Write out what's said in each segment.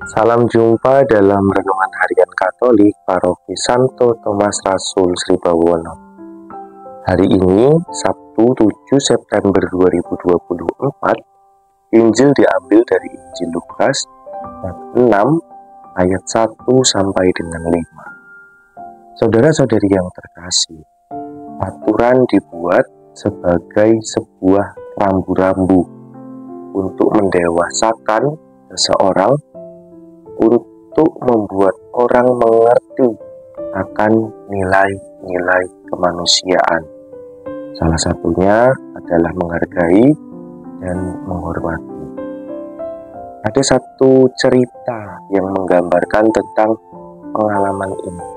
Salam jumpa dalam Renungan Harian Katolik Paroki Santo Thomas Rasul Sribawono. Hari ini, Sabtu 7 September 2024, Injil diambil dari Injil Lukas, bab 6, ayat 1 sampai dengan 5. Saudara-saudari yang terkasih, aturan dibuat sebagai sebuah rambu-rambu untuk mendewasakan seseorang, untuk membuat orang mengerti akan nilai-nilai kemanusiaan. Salah satunya adalah menghargai dan menghormati. Ada satu cerita yang menggambarkan tentang pengalaman ini.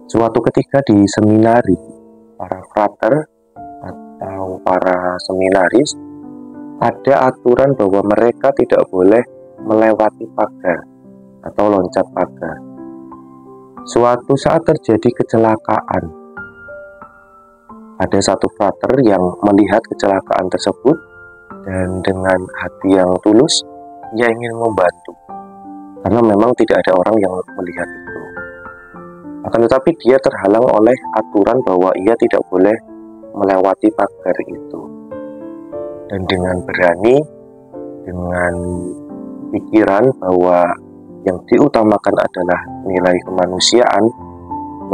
Suatu ketika di seminari, para frater atau para seminaris ada aturan bahwa mereka tidak boleh melewati pagar atau loncat pagar. Suatu saat terjadi kecelakaan. Ada satu frater yang melihat kecelakaan tersebut dan dengan hati yang tulus ia ingin membantu, karena memang tidak ada orang yang melihat itu. Akan tetapi dia terhalang oleh aturan bahwa ia tidak boleh melewati pagar itu. Dan dengan berani, dengan pikiran bahwa yang diutamakan adalah nilai kemanusiaan,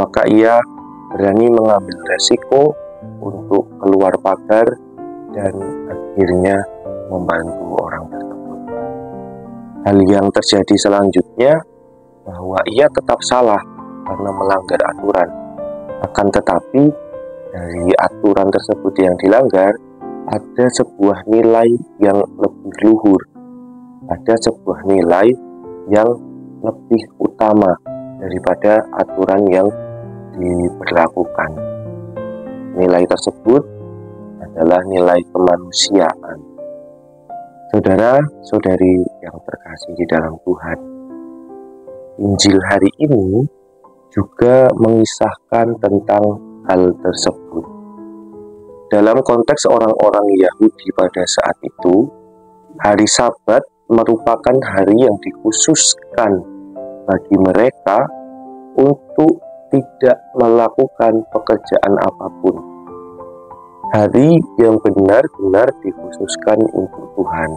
maka ia berani mengambil resiko untuk keluar pagar dan akhirnya membantu orang tersebut. Hal yang terjadi selanjutnya bahwa ia tetap salah karena melanggar aturan. Akan tetapi dari aturan tersebut yang dilanggar ada sebuah nilai yang lebih luhur, ada sebuah nilai yang lebih utama daripada aturan yang diberlakukan. Nilai tersebut adalah nilai kemanusiaan. Saudara-saudari yang terkasih di dalam Tuhan, Injil hari ini juga mengisahkan tentang hal tersebut. Dalam konteks orang-orang Yahudi pada saat itu, hari Sabat merupakan hari yang dikhususkan bagi mereka untuk tidak melakukan pekerjaan apapun. Hari yang benar-benar dikhususkan untuk Tuhan.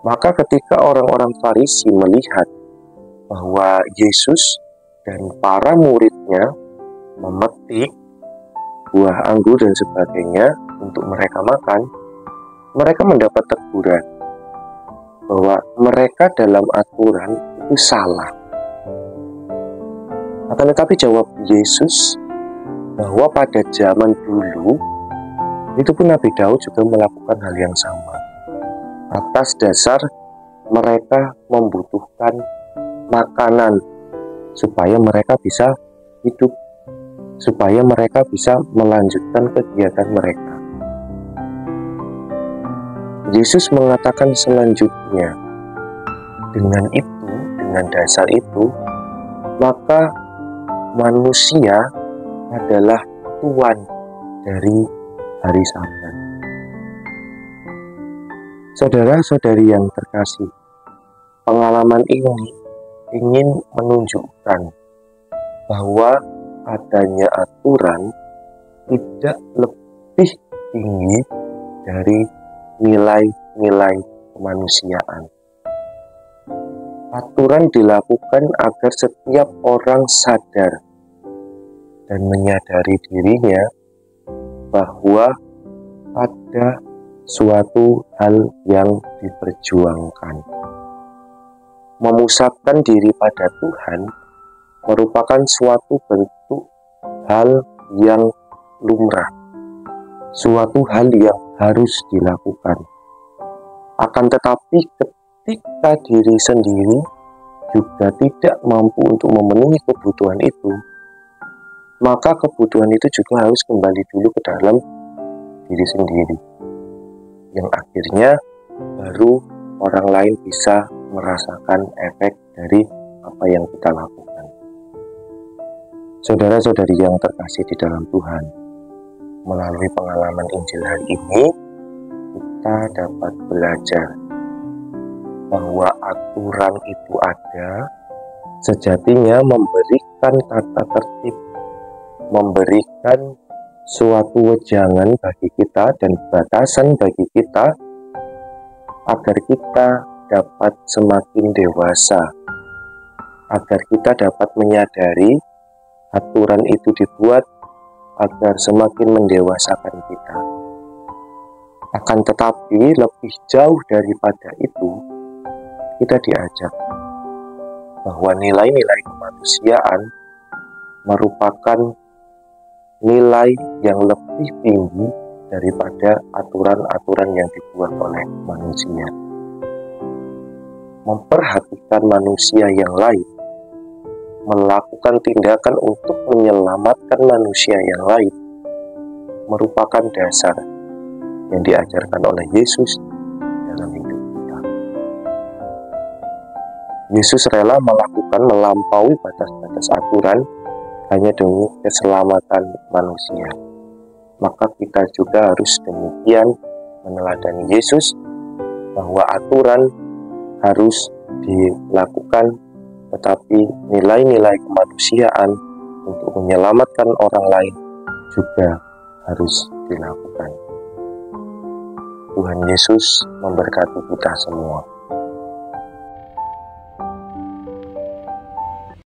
Maka ketika orang-orang Farisi melihat bahwa Yesus dan para muridnya memetik buah anggur dan sebagainya untuk mereka makan, mereka mendapat teguran bahwa mereka dalam aturan itu salah. Akan tetapi jawab Yesus bahwa pada zaman dulu itu pun Nabi Daud juga melakukan hal yang sama. Atas dasar mereka membutuhkan makanan supaya mereka bisa hidup, supaya mereka bisa melanjutkan kegiatan mereka. Yesus mengatakan selanjutnya, dengan dasar itu, maka manusia adalah tuan dari hari Sabat. Saudara-saudari yang terkasih, pengalaman ini ingin menunjukkan bahwa adanya aturan tidak lebih tinggi dari nilai-nilai kemanusiaan. Aturan dilakukan agar setiap orang sadar dan menyadari dirinya bahwa ada suatu hal yang diperjuangkan. Memusatkan diri pada Tuhan merupakan suatu bentuk hal yang lumrah, suatu hal yang harus dilakukan. Akan tetapi ketika diri sendiri juga tidak mampu untuk memenuhi kebutuhan itu, maka kebutuhan itu juga harus kembali dulu ke dalam diri sendiri, yang akhirnya baru orang lain bisa merasakan efek dari apa yang kita lakukan. Saudara-saudari yang terkasih di dalam Tuhan, melalui pengalaman Injil hari ini, kita dapat belajar bahwa aturan itu ada, sejatinya memberikan tata tertib, memberikan suatu wejangan bagi kita dan batasan bagi kita agar kita dapat semakin dewasa, agar kita dapat menyadari aturan itu dibuat agar semakin mendewasakan kita. Akan tetapi lebih jauh daripada itu, kita diajak bahwa nilai-nilai kemanusiaan merupakan nilai yang lebih tinggi daripada aturan-aturan yang dibuat oleh manusia. Memperhatikan manusia yang lain, melakukan tindakan untuk menyelamatkan manusia yang lain, merupakan dasar yang diajarkan oleh Yesus dalam hidup kita. Yesus rela melampaui batas-batas aturan hanya demi keselamatan manusia. Maka kita juga harus demikian meneladani Yesus, bahwa aturan harus dilakukan, tetapi nilai-nilai kemanusiaan untuk menyelamatkan orang lain juga harus dilakukan. Tuhan Yesus memberkati kita semua.